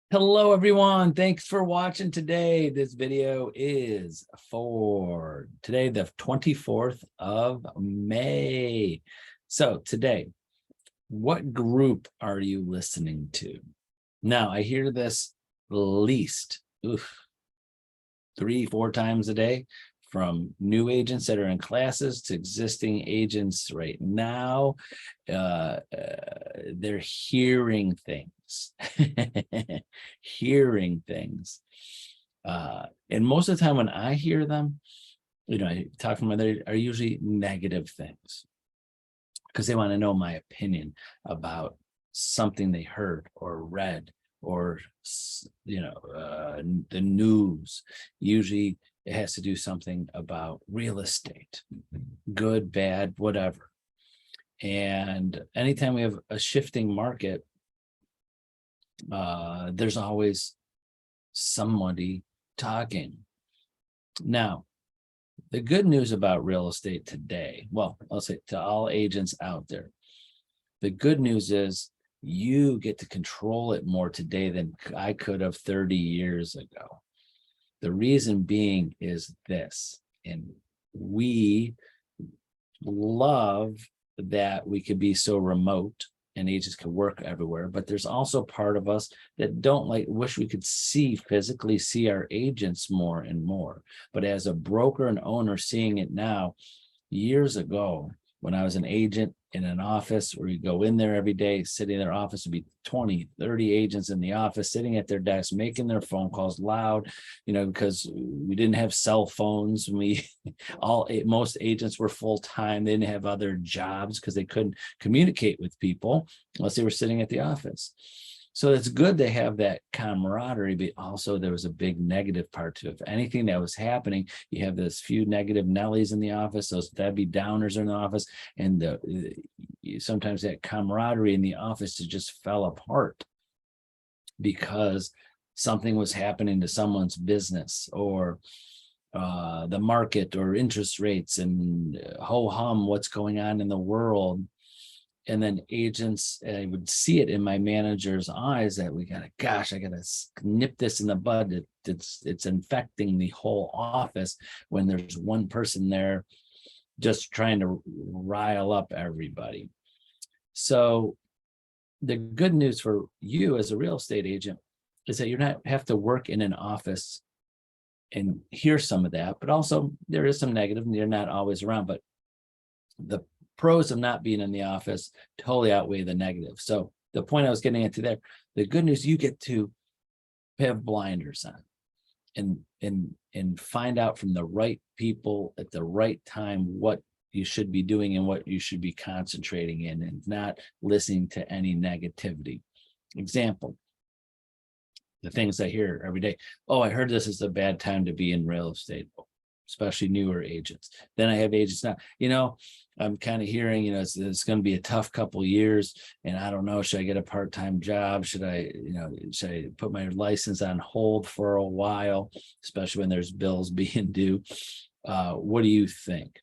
Hello, everyone. Thanks for watching today. This video is for today, the 24th of May. So today, what group are you listening to? Now, I hear this least 3-4 times a day from new agents that are in classes to existing agents right now. They're hearing things, hearing things. And most of the time when I hear them, I talk from they are usually negative things because they want to know my opinion about something they heard or read or the news. Usually it has to do something about real estate, good, bad, whatever. And anytime we have a shifting market, there's always somebody talking. Now, the good news about real estate today, well, I'll say to all agents out there, the good news is you get to control it more today than I could have 30 years ago. The reason being is this, and we love that we could be so remote and agents can work everywhere, but there's also part of us that wish we could physically see our agents more and more. But as a broker and owner seeing it now, years ago, when I was an agent in an office where you go in there every day, sitting in their office, would be 20, 30 agents in the office, sitting at their desk, making their phone calls loud, because we didn't have cell phones. Most agents were full-time. They didn't have other jobs because they couldn't communicate with people unless they were sitting at the office. So it's good to have that camaraderie, but also there was a big negative part to it. If anything that was happening, you have this few negative Nellies in the office, those Debbie Downers in the office, and sometimes that camaraderie in the office just fell apart because something was happening to someone's business or the market or interest rates and ho-hum, what's going on in the world. And then agents, I would see it in my manager's eyes that I gotta nip this in the bud. It's infecting the whole office when there's one person there just trying to rile up everybody. So the good news for you as a real estate agent is that you not have to work in an office and hear some of that, but also there is some negative and you're not always around, but the pros of not being in the office totally outweigh the negative. So the point I was getting into there, the good news, you get to have blinders on and find out from the right people at the right time what you should be doing and what you should be concentrating in and not listening to any negativity. Example, the things I hear every day. Oh, I heard this is a bad time to be in real estate, especially newer agents. Then I have agents now, I'm kind of hearing, it's going to be a tough couple of years and I don't know, should I get a part-time job? Should I put my license on hold for a while, especially when there's bills being due? What do you think?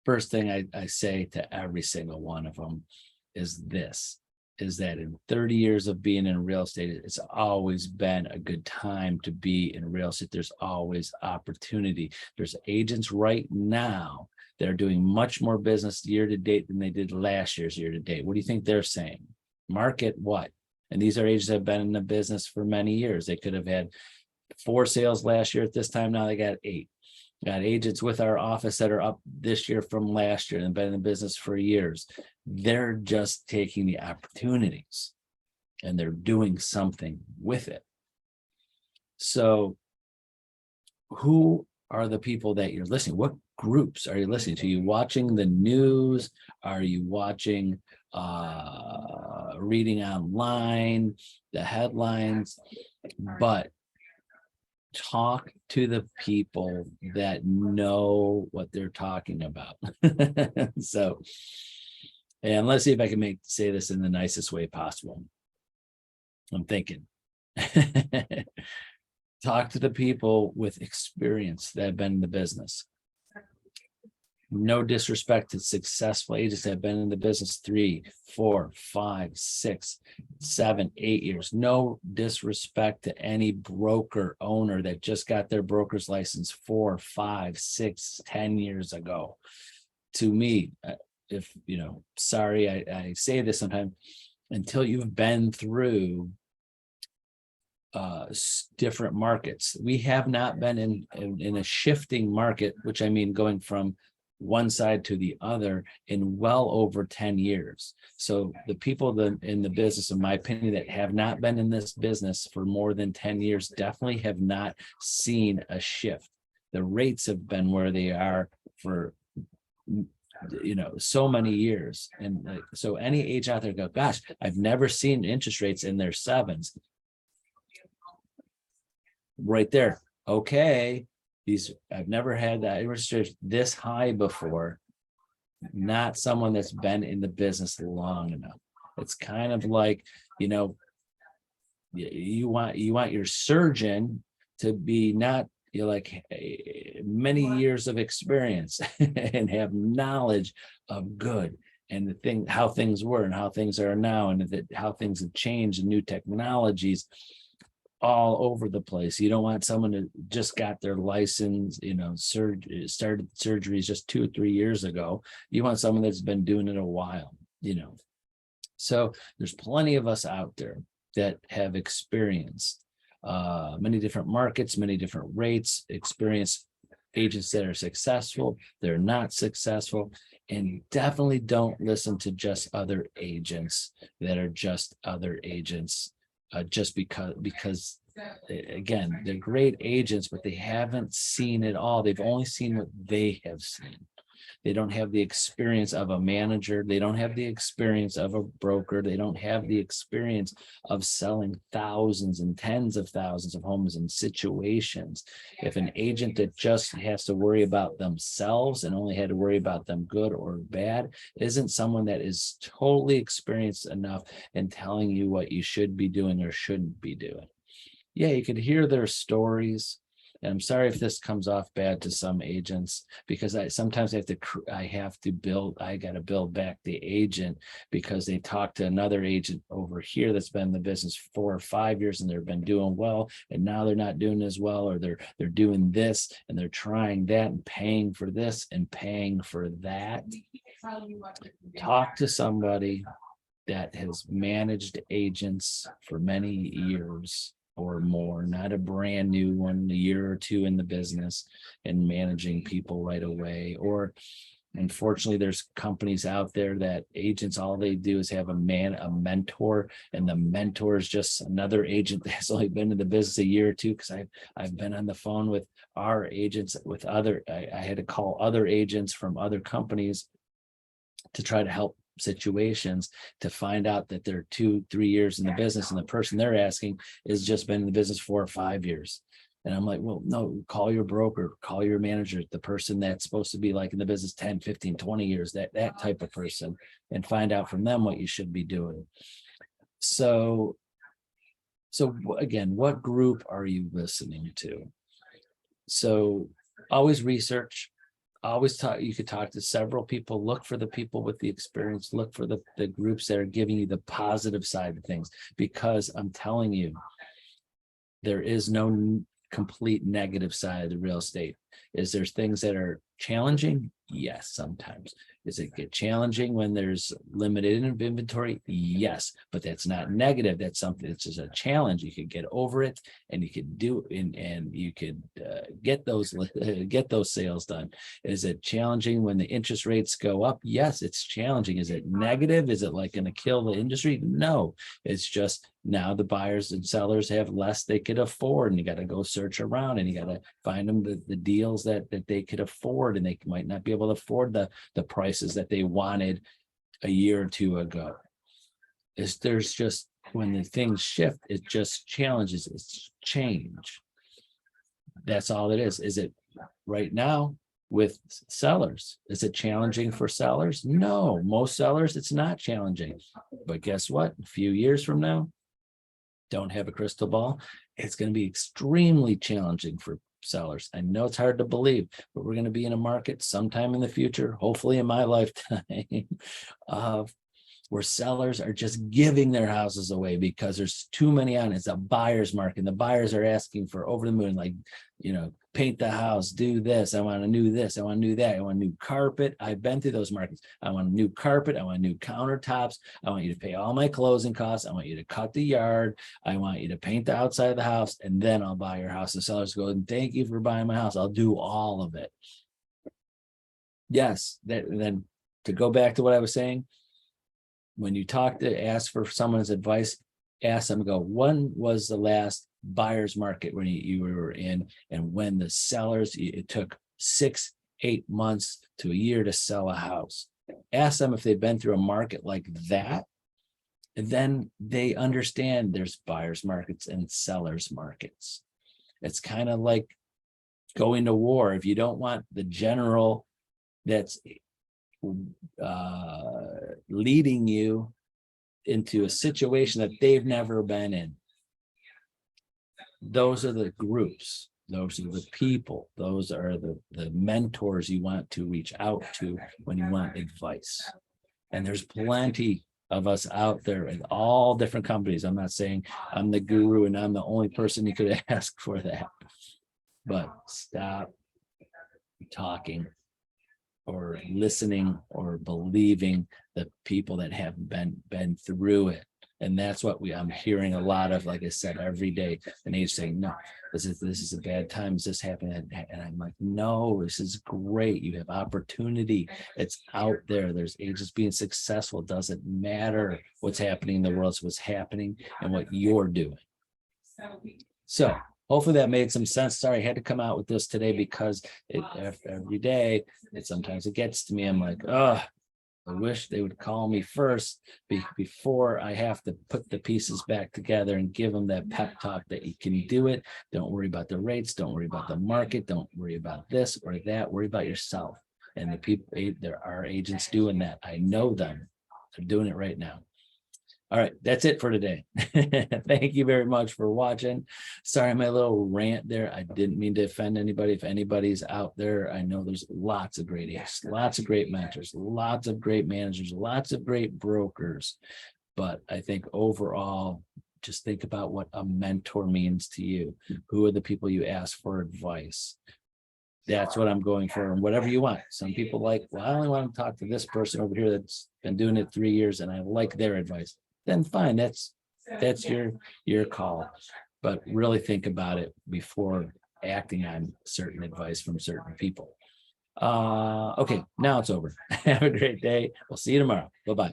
First thing I say to every single one of them is that in 30 years of being in real estate, it's always been a good time to be in real estate. There's always opportunity. There's agents right now that are doing much more business year to date than they did last year's year to date. What do you think they're saying? Market what? And these are agents that have been in the business for many years. They could have had 4 sales last year at this time. Now they got 8. Got agents with our office that are up this year from last year and been in the business for years. They're just taking the opportunities and they're doing something with it. So who are the people that you're listening? What groups are you listening to? Are you watching the news? Are you watching, reading online, the headlines? But talk to the people that know what they're talking about. So, and let's see if I can say this in the nicest way possible. I'm thinking. Talk to the people with experience that have been in the business. No disrespect to successful agents that have been in the business 3, 4, 5, 6, 7, 8 years. No disrespect to any broker owner that just got their broker's license 4, 5, 6, 10 years ago. To me, if sorry, I say this sometimes, until you've been through different markets. We have not been in a shifting market, which I mean going from one side to the other in well over 10 years. So the people in the business, in my opinion, that have not been in this business for more than 10 years definitely have not seen a shift. The rates have been where they are for so many years. And so any agent out there go, gosh, I've never seen interest rates in their 7s. Right there. Okay. I've never had that interest rate this high before. Not someone that's been in the business long enough. It's kind of like, you want your surgeon to be not like many years of experience and have knowledge of good and how things were and how things are now, and how things have changed and new technologies all over the place. You don't want someone who just got their license, started surgeries just 2 or 3 years ago. You want someone that's been doing it a while, So there's plenty of us out there that have experienced many different markets, many different rates, experienced agents that are successful, they're not successful, and definitely don't listen to just other agents that are just other agents. Just because again, they're great agents, but they haven't seen it all. They've only seen what they have seen. They don't have the experience of a manager. They don't have the experience of a broker. They don't have the experience of selling thousands and tens of thousands of homes in situations. If an agent that just has to worry about themselves and only had to worry about them good or bad isn't someone that is totally experienced enough in telling you what you should be doing or shouldn't be doing. Yeah, you could hear their stories. And I'm sorry if this comes off bad to some agents, because I got to build back the agent because they talked to another agent over here that's been in the business 4 or 5 years and they've been doing well, and now they're not doing as well, or they're doing this and they're trying that and paying for this and paying for that. Talk to somebody that has managed agents for many years or more, not a brand new one, a year or two in the business and managing people right away. Or unfortunately, there's companies out there that agents, all they do is have a mentor, and the mentor is just another agent that's only been in the business a year or two. Because I've been on the phone with our agents, I had to call other agents from other companies to try to help situations, to find out that they're 2-3 years in the business, and the person they're asking has just been in the business 4 or 5 years. And I'm like, well, no, call your broker, call your manager, the person that's supposed to be like in the business 10, 15, 20 years, that type of person, and find out from them what you should be doing. So again, what group are you listening to? So always research. You could talk to several people, look for the people with the experience, look for the groups that are giving you the positive side of things, because I'm telling you, there is no complete negative side of the real estate. Is there things that are challenging? Yes, sometimes. Does it get challenging when there's limited inventory? Yes, but that's not negative. That's something that's just a challenge. You could get over it, and you could do and you could get those sales done. Is it challenging when the interest rates go up? Yes, it's challenging. Is it negative? Is it like going to kill the industry? No, it's just now the buyers and sellers have less they could afford, and you got to go search around, and you got to find them the deals that they could afford, and they might not be able to afford the prices that they wanted a year or two ago. There's just, when the things shift, it just challenges, it's change. That's all it is. Is it right now with sellers? Is it challenging for sellers? No, most sellers, it's not challenging. But guess what? A few years from now, don't have a crystal ball, it's going to be extremely challenging sellers. I know it's hard to believe, but we're going to be in a market sometime in the future, hopefully in my lifetime, of where sellers are just giving their houses away because there's too many on it. It's a buyer's market. The buyers are asking for over the moon, like, paint the house, do this. I want a new this. I want to do that. I want a new carpet. I've been through those markets. I want a new carpet. I want new countertops. I want you to pay all my closing costs. I want you to cut the yard. I want you to paint the outside of the house, and then I'll buy your house. The sellers go, thank you for buying my house. I'll do all of it. Yes. Then to go back to what I was saying, when you ask for someone's advice, ask them, when was the last buyer's market when you were in, and when the sellers, it took 6-8 months to a year to sell a house. Ask them if they've been through a market like that, and then they understand there's buyer's markets and sellers markets. It's kind of like going to war. If you don't want the general that's leading you into a situation that they've never been in, those are the groups, those are the people, those are the mentors you want to reach out to when you want advice. And there's plenty of us out there in all different companies. I'm not saying I'm the guru and I'm the only person you could ask for that, but stop talking or listening or believing the people that have been through it. And that's what I'm hearing a lot of, like I said, every day. And he's saying, no, this is a bad time. Is this happening? And I'm like, no, this is great. You have opportunity. It's out there. There's agents being successful. It doesn't matter what's happening in the world. It's what's happening and what you're doing. So hopefully that made some sense. Sorry, I had to come out with this today because every day, sometimes it gets to me. I'm like, oh, I wish they would call me first before I have to put the pieces back together and give them that pep talk that you can do it. Don't worry about the rates. Don't worry about the market. Don't worry about this or that. Worry about yourself. And the people, there are agents doing that. I know them. They're doing it right now. All right, that's it for today. Thank you very much for watching. Sorry, my little rant there. I didn't mean to offend anybody. If anybody's out there, I know there's lots of great agents, lots of great mentors, lots of great managers, lots of great brokers. But I think overall, just think about what a mentor means to you. Who are the people you ask for advice? That's what I'm going for, and whatever you want. Some people like, well, I only want to talk to this person over here that's been doing it 3 years and I like their advice. Then fine, that's your call. But really think about it before acting on certain advice from certain people. Okay, now it's over. Have a great day. We'll see you tomorrow. Bye-bye.